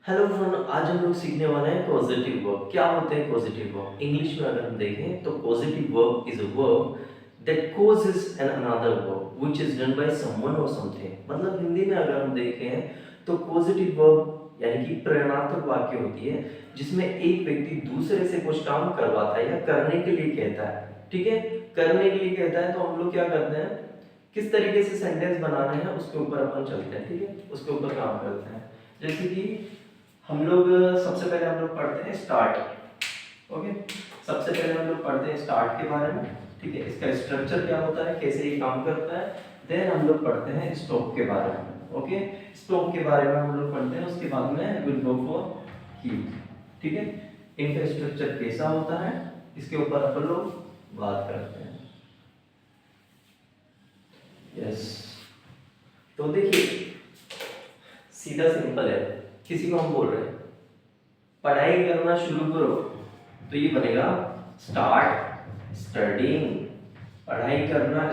Hello friend, आज हम लोग सीखने वाले हैं पॉजिटिव वर्ब। क्या होते हैं पॉजिटिव वर्ब? इंग्लिश में अगर हम देखें तो positive verb is a verb that causes an another verb which is done by someone और समथिंग। मतलब हिंदी में अगर हम देखें तो पॉजिटिव वर्ब यानी कि प्रेरणात्मक वाक्य होती है जिसमें एक व्यक्ति दूसरे से कुछ काम करवाता है या करने के लिए कहता है। ठीक है, करने के लिए कहता है तो हम लोग क्या करते हैं, किस तरीके से सेंटेंस बनाने हैं उसके ऊपर अपन चलते हैं। ठीक है, उसके ऊपर काम करते हैं। जैसे कि हम लोग सबसे पहले हम लोग पढ़ते हैं स्टार्ट। ओके, सबसे पहले हम लोग पढ़ते हैं स्टार्ट के बारे में। ठीक है, इसका स्ट्रक्चर क्या होता है, कैसे ये काम करता है। देन हम लोग पढ़ते हैं स्टॉप के बारे में। ओके, स्टॉप के बारे में हम लोग पढ़ते हैं, उसके बाद में विल गो फॉर कीप। ठीक है, इनका स्ट्रक्चर कैसा होता है इसके ऊपर अपन लोग बात करते हैं। यस, तो देखिए सीधा सिंपल है। किसी को हम बोल रहे हैं पढ़ाई करना शुरू करो, तो ये बनेगा स्टार्ट स्टडीइंग। पढ़ाई करना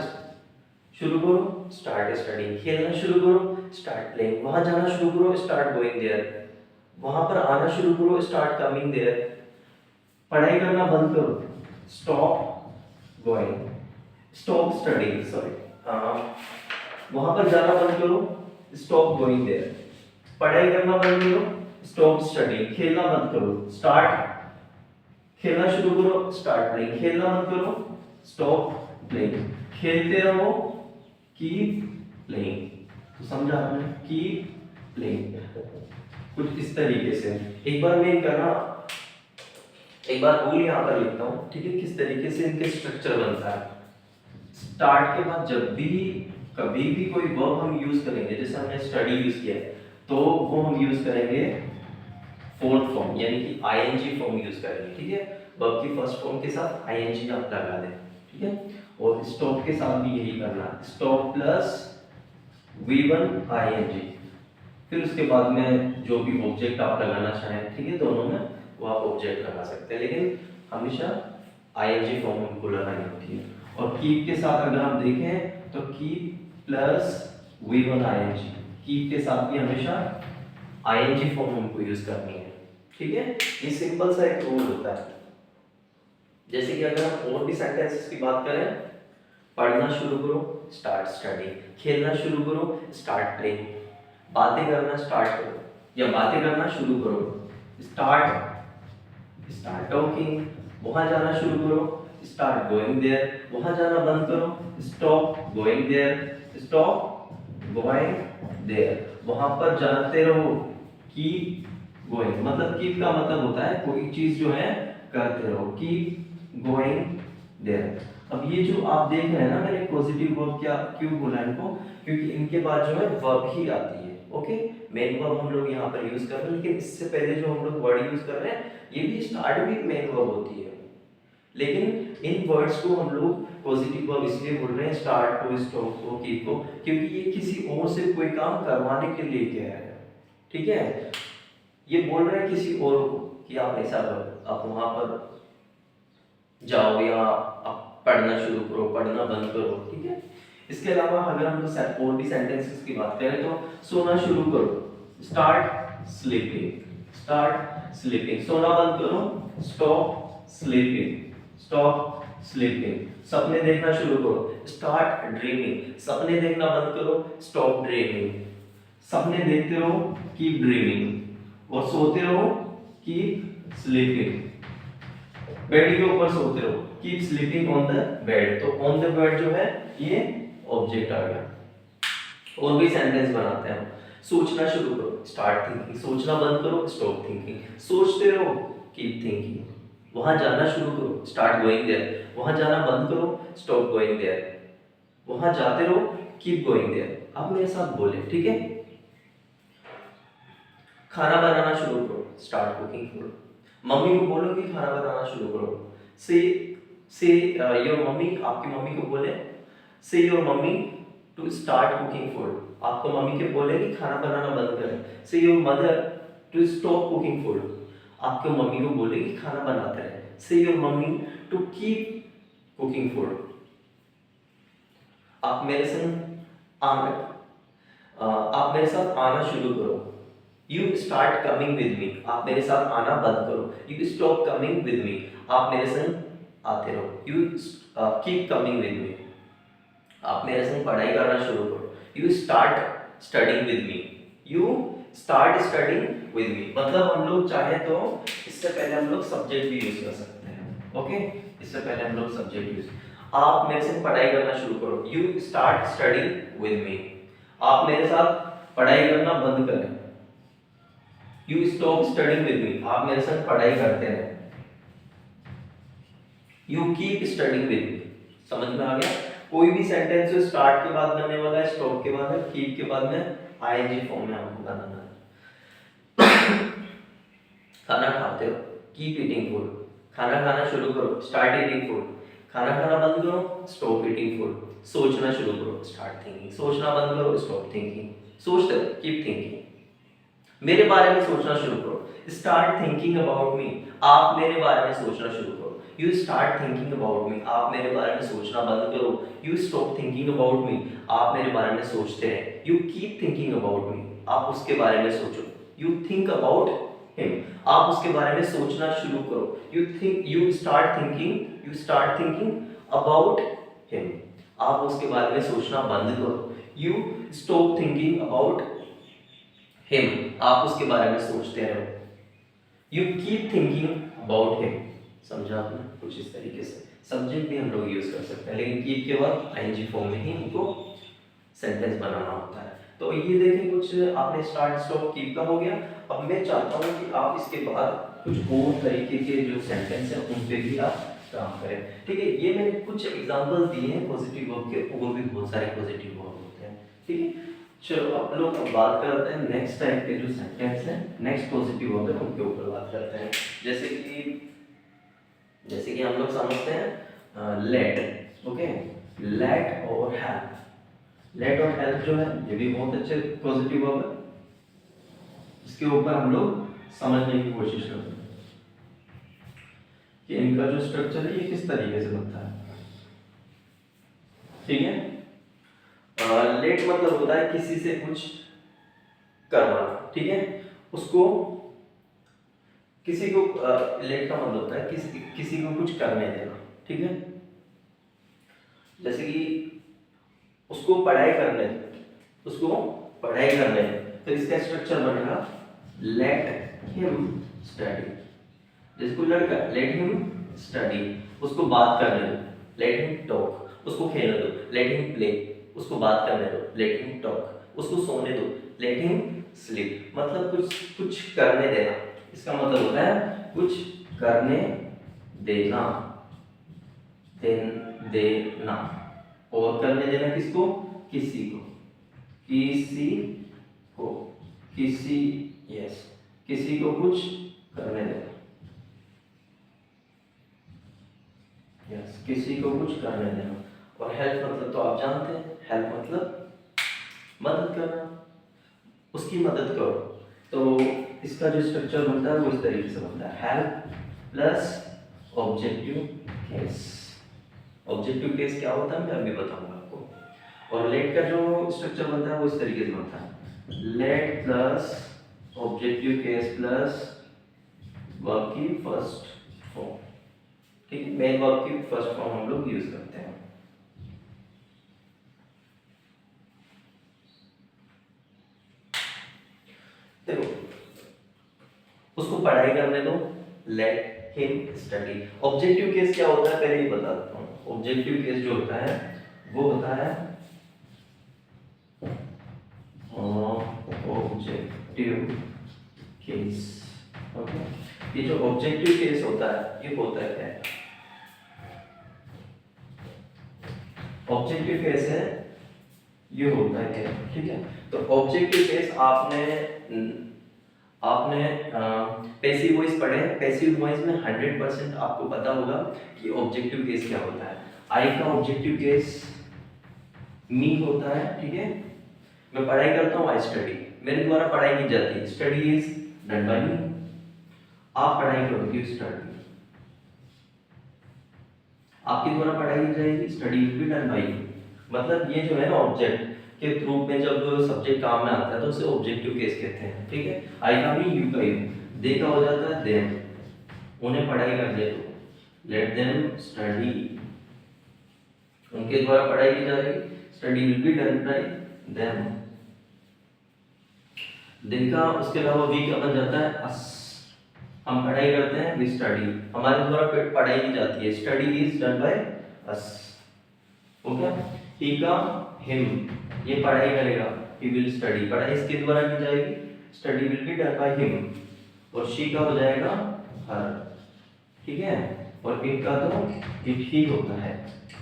शुरू करो, स्टार्ट स्टडीइंग। खेलना शुरू करो, स्टार्ट प्लेइंग। वहां जाना शुरू करो, स्टार्ट गोइंग देयर। वहां पर आना शुरू करो, स्टार्ट कमिंग देयर। पढ़ाई करना बंद करो, stop going, stop studying. Sorry, वहां पर जाना बंद करो, स्टॉप गोइंग देयर। पढ़ाई करना बंद करो, स्टॉप स्टडीइंग। खेलना बंद करो, स्टार्ट खेलना शुरू करो, स्टार्ट प्लेइंग। खेलना बंद करो, स्टॉप प्लेइंग। खेलते रहो, कीप प्लेइंग। तो समझा आपने, कीप प्लेइंग। कुछ इस तरीके से। एक बार मैं करना, एक बार रूल यहाँ पर लिखता हूँ। ठीक है, किस तरीके से इनके स्ट्रक्चर बनता है। स्टार्ट के बाद जब भी कभी भी कोई वर्ब हम यूज करेंगे, जैसे हमने स्टडी यूज किया है, तो वो हम यूज करेंगे फोर्थ फॉर्म यानी कि आईएनजी फॉर्म यूज करेंगे। ठीक है, वर्ब की फर्स्ट फॉर्म के साथ आईएनजी आप लगा दें। ठीक है, और स्टॉप के साथ भी यही करना, स्टॉप प्लस V1 आईएनजी। फिर उसके बाद में जो भी ऑब्जेक्ट आप लगाना चाहें, ठीक है, दोनों में वो आप ऑब्जेक्ट लगा सकते हैं, लेकिन हमेशा आईएनजी फॉर्म हमको लगानी होती है। और कीप के साथ अगर हम देखें तो keep plus V1 ING, keep के साथ भी हमेशा आईएनजी फॉर्म हमको यूज करनी है। ठीक है, ये सिंपल सा एक रूल होता है। जैसे कि अगर हम और भी सेंटेंसेस की बात करें, पढ़ना शुरू करो, स्टार्ट स्टडी। खेलना शुरू करो, स्टार्ट प्लेइंग। बातें करना स्टार्ट करो या बातें करना शुरू करो, स्टार्ट स्टार्ट टॉकिंग। वहां जाना शुरू करो, स्टार्ट गोइंग देयर। वहां जाना बंद करो, stop going there, stop going there. वहां पर जाते रहो, कीप गोइंग। मतलब कीप का मतलब होता है कोई चीज जो है करते रहो, कीप गोइंग देयर। अब ये जो आप देख रहे हैं ना, मैंने पॉजिटिव वर्ब क्या क्यों बोला इनको, क्योंकि इनके बाद जो है वर्ब ही आती है। ओके, मेन वर्ब हम लोग यहाँ पर यूज कर रहे हैं, लेकिन इससे पहले जो हम लोग वर्ड यूज कर रहे हैं ये भी स्टार्ट भी मेन वर्ब होती है। लेकिन इन वर्ड्स को हम लोग पॉजिटिव वर्ब इसलिए बोल रहे हैं, स्टार्ट को, स्टॉप को, कीप को, क्योंकि ये किसी और से कोई काम करवाने के लिए कह रहे हैं। ठीक है, ये बोल रहे हैं किसी और को कि आप ऐसा करो, आप वहां पर जाओ या आप पढ़ना शुरू करो, पढ़ना बंद करो। ठीक है, इसके अलावा अगर हम लोग और भी सेंटेंसेस की बात करें तो सोना शुरू करो, स्टार्ट स्लीपिंग, स्टार्ट स्लीपिंग। सोना बंद करो, स्टॉप स्लीपिंग, स्टॉप स्लीपिंग। सपने देखना शुरू करो, स्टार्ट ड्रीमिंग। सपने देखना बंद करो, स्टॉप ड्रीमिंग। सपने देखते रहो, कीप ड्रीमिंग। और सोते रहो, कीप स्लीपिंग। बेड के ऊपर सोते रहो, keep sleeping on the bed. तो ऑन द बेड जो है ये ऑब्जेक्ट आ गया। और भी सेंटेंस बनाते हैं हम। सोचना शुरू करो, स्टार्ट थिंकिंग। सोचना बंद करो, स्टॉप थिंकिंग। सोचते रहो, कीप थिंकिंग। वहां जाना शुरू करो, स्टार्ट गोइंग देयर। वहां जाना बंद करो, स्टॉप गोइंग देयर। वहां जाते रहो, कीप गोइंग देयर। आप मेरे साथ बोले, ठीक है। खाना बनाना शुरू करो, स्टार्ट कुकिंग फूड। मम्मी को बोलो कि खाना बनाना शुरू करो, से योर मम्मी। आपकी मम्मी को बोले, say your mummy to start cooking food. आपको मम्मी के बोले कि खाना बनाना बंद करें। Say your mother to stop cooking food. आपके मम्मी को बोले कि खाना बनाते रहे। Say your mummy to keep cooking food. आप मेरे संग आप मेरे साथ आना शुरू करो। You start coming with me, आप मेरे साथ आना बंद करो। You stop coming with me, आप मेरे संग आते रहो। You keep coming with me, आप मेरे संग पढ़ाई करना शुरू करो। You start studying with me, you start studying with me. मतलब हम लोग चाहे तो इससे पहले हम लोग सब्जेक्ट भी यूज कर सकते हैं। ओके, इससे पहले हम लोग सब्जेक्ट यूज, आप मेरे से पढ़ाई करना शुरू करो। You start studying with me, आप मेरे साथ पढ़ाई करना बंद करें। You stop studying with me, आप मेरे साथ पढ़ाई करते रहें। You keep studying with me, समझ में आ गया? कोई भी सेंटेंस जो स्टार्ट के बाद बनने वाला है, स्टॉप के बाद है, कीप के बाद में आईएनजी फॉर्म में हमको बनाना है। खाना खाते हो, कीप ईटिंग फूड, खाना खाना शुरू करो, स्टार्ट ईटिंग फूड। खाना खाना बंद करो, स्टॉप ईटिंग फूड। सोचना शुरू करो, स्टार्ट थिंकिंग। सोचना बंद करो, स्टॉप थिंकिंग। सोचते हो, कीप थिंकिंग। मेरे बारे में सोचना शुरू करो, स्टार्ट थिंकिंग अबाउट मी, आप मेरे बारे में सोचना शुरू करो। You start thinking about me, आप मेरे बारे में सोचना बंद करो। You stop thinking about me, आप मेरे बारे में सोचते हैं। You keep thinking about me, आप उसके बारे में सोचो। यू थिंक अबाउट हिम, आप उसके बारे में सोचना शुरू करो। You start thinking about him, आप उसके बारे में सोचना बंद करो। You stop thinking about him, आप उसके बारे में सोचते रहो। You keep thinking about him, समझा आपने? कुछ इस तरीके से सब्जेक्ट भी हम लोग यूज कर सकते हैं, लेकिन कीप के बाद आईएनजी फॉर्म में ही हमको सेंटेंस बनाना होता है। तो ये देखें, कुछ आपने स्टार्ट स्टॉप कीप का हो गया। अब मैं चाहता हूँ कि आप इसके बाद कुछ और तरीके के जो सेंटेंस है उन पे भी आप काम करें। ठीक है, ये मैंने कुछ एग्जांपल्स दिए हैं पॉजिटिव वर्ब के, और भी बहुत सारे पॉजिटिव वर्ब होते हैं। ठीक है, चलो आप लोग अब बात करते हैं नेक्स्ट टाइप के जो सेंटेंस हैं, नेक्स्ट पॉजिटिव वर्ब है उनके ऊपर बात करते हैं। जैसे कि हम लोग समझते हैं लेट। ओके, लेट और हेल्प। लेट और हेल्प जो है ये भी बहुत अच्छे पॉजिटिव वर्ब है। इसके ऊपर हम लोग समझने की कोशिश करते हैं कि इनका जो स्ट्रक्चर है ये किस तरीके से बनता है। ठीक है, लेट मतलब होता है किसी से कुछ करवाना। ठीक है, उसको किसी को लेट का मतलब होता है किसी को कुछ करने देना। ठीक है, जैसे कि उसको पढ़ाई करने तो इसका स्ट्रक्चर बनेगा लेट हिम स्टडी। जैसे कोई लड़का, लेट हिम स्टडी, उसको बात करने दो, लेट हिम टॉक, उसको खेलने दो, लेट हिम प्ले, उसको बात करने दो, लेट हिम टॉक, उसको सोने दो, लेट हिम स्लीप। मतलब कुछ करने देना, इसका मतलब होता है कुछ करने देना, देना। और करने देना किसको? किसी को, किसी को कुछ करने देना। किसी को कुछ करने देना। और हेल्प मतलब तो आप जानते हैं, हेल्प मतलब मदद करना, उसकी मदद करो। तो इसका जो स्ट्रक्चर बनता है वो इस तरीके से बनता है, help plus objective case. Objective case क्या होता है मैं अभी बताऊंगा आपको। और लेट का जो स्ट्रक्चर बनता है वो इस तरीके से बनता है, late plus objective case plus verb की फर्स्ट फॉर्म। ठीक है, मेन वर्ब की फर्स्ट फॉर्म हम लोग यूज करते हैं। देखो, उसको पढ़ाई करने दो, let him study. Objective case क्या होता है पहले ही बता देता हूँ। ऑब्जेक्टिव केस जो होता है वो होता है ऑब्जेक्टिव केस। ओके, ये जो ऑब्जेक्टिव केस होता है ये होता है क्या? ऑब्जेक्टिव केस है ये होता है क्या? ठीक है, तो ऑब्जेक्टिव केस आपने पैसिव वॉइस पढ़े। पैसिव वॉइस में 100% आपको पता होगा कि ऑब्जेक्टिव केस क्या होता है। आई का ऑब्जेक्टिव केस मी होता है। ठीक है, मैं पढ़ाई करता हूँ, आई स्टडी, मेरे द्वारा पढ़ाई की जाती है, स्टडी इज डन बाय मी। आप पढ़ाई करोगे, यू स्टडी, आपके द्वारा पढ़ाई की जाएगी, study will be done by you. मतलब ये जो है ना ऑब्जेक्ट के रूप में जब सब्जेक्ट काम में आता है तो उसे ऑब्जेक्टिव केस कहते हैं, ठीक है। आई का भी, यू का यू, दे का हो जाता है देम, उन्हें पढ़ाई करने दो, लेट देम स्टडी, उनके द्वारा पढ़ाई की जा रही, study will be done by them. दिन का उसके अलावा वी क्या बन जाता है अस, हम पढ़ाई करते हैं, वी स्टडी, हमारे द्वारा पढ़ाई की जाती है, study is done by us, okay. He का हिम, ये पढ़ाई करेगा, ही विल स्टडी, पढ़ाई इसके द्वारा की जाएगी, study will be done by him. और शी का हो जाएगा हर, ठीक है। और इट का तो इट ही होता है,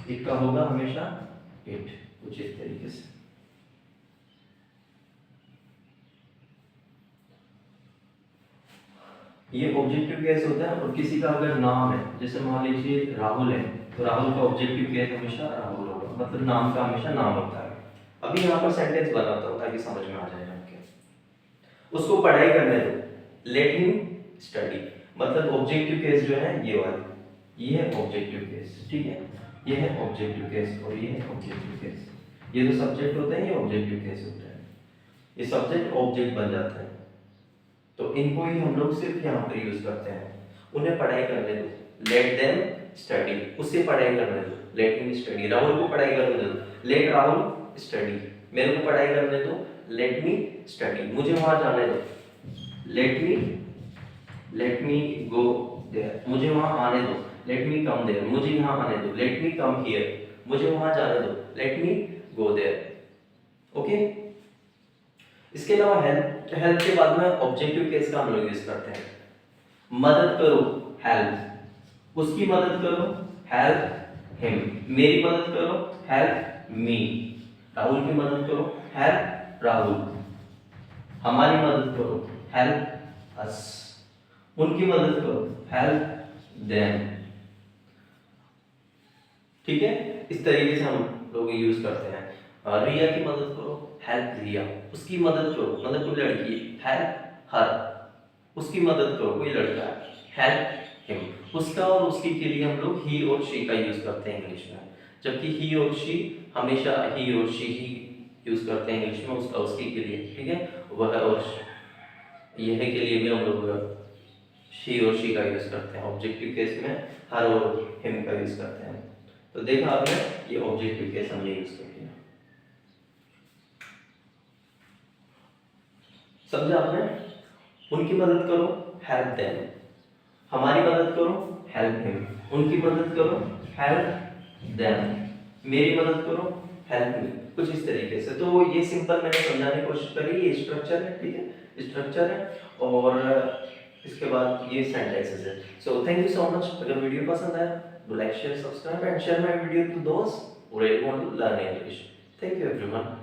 इट का होगा हमेशा इट, कुछ इस तरीके से। ये ऑब्जेक्टिव केस होता है। और किसी का अगर नाम है, जैसे मान लीजिए राहुल है, तो राहुल का ऑब्जेक्टिव केस हमेशा राहुल होगा, मतलब नाम का हमेशा नाम होता है। अभी यहाँ पर सेंटेंस बनाता हूँ ताकि समझ में आ जाए आपके। उसको पढ़ाई करने दो, लेट हिम स्टडी, मतलब ऑब्जेक्टिव केस जो है ये वाला, ये है ऑब्जेक्टिव केस, ठीक है। ये है ऑब्जेक्टिव केस और ये है ऑब्जेक्टिव केस। ये जो सब्जेक्ट होते हैं ये ऑब्जेक्टिव केस होते हैं, ये सब्जेक्ट ऑब्जेक्ट बन जाते हैं। तो इनको ही हम लोग सिर्फ यहाँ पर यूज करते हैं। उन्हें पढ़ाई करने दो, लेट देम स्टडी, उससे पढ़ाई करने दो, लेट हिम स्टडी, राहुल को पढ़ाई करने दो, लेट राहुल स्टडी, मेरे को पढ़ाई करने दो, लेट मी स्टडी, मुझे वहां जाने दो, लेट मी गो देयर, मुझे वहां आने दो, लेट मी कम देयर, मुझे यहाँ आने दो, लेट मी कम हियर, मुझे वहां जाने दो, let me go there, okay. इसके अलावा हेल्प के बाद में ऑब्जेक्टिव केस का हम लोग यूज करते हैं। मदद करो, हेल्प, उसकी मदद करो, हेल्प हिम, मेरी मदद करो, हेल्प मी, राहुल की मदद करो, हेल्प राहुल, हमारी मदद करो, हेल्प अस, उनकी मदद करो, हेल्प देम, ठीक है। इस तरीके से हम लोग यूज करते हैं। रिया की मदद करो, हेल्प रिया, उसकी मदद करो, मतलब कोई लड़की, हेल्प हर, उसकी मदद करो कोई लड़का, हेल्प हिम, उसका और उसकी के लिए हम लोग ही और शी का यूज करते हैं इंग्लिश में, जबकि ही और शी हमेशा ही और शी ही यूज करते हैं इंग्लिश में, उसका उसकी के लिए, ठीक है। वह और यह के लिए भी हम लोग शी और शी का यूज करते हैं। ऑब्जेक्टिव केस में हर और हिम का यूज करते हैं। तो देखा आपने, ये ऑब्जेक्टिव केस हमने यूज कर लिया, समझा आपने। उनकी मदद करो, हेल्प देम, हमारी मदद करो, हेल्प हिम, उनकी मदद करो, हेल्प देम, मेरी मदद करो, हेल्प मी, कुछ इस तरीके से। तो ये सिंपल मैंने समझाने की कोशिश करी, ये स्ट्रक्चर है, ठीक है, स्ट्रक्चर है। और इसके बाद ये सेंटेंसेस है। So thank you so much. अगर वीडियो पसंद आया तो like share subscribe and share my video to दोस्त who really want to learn English. Thank you everyone.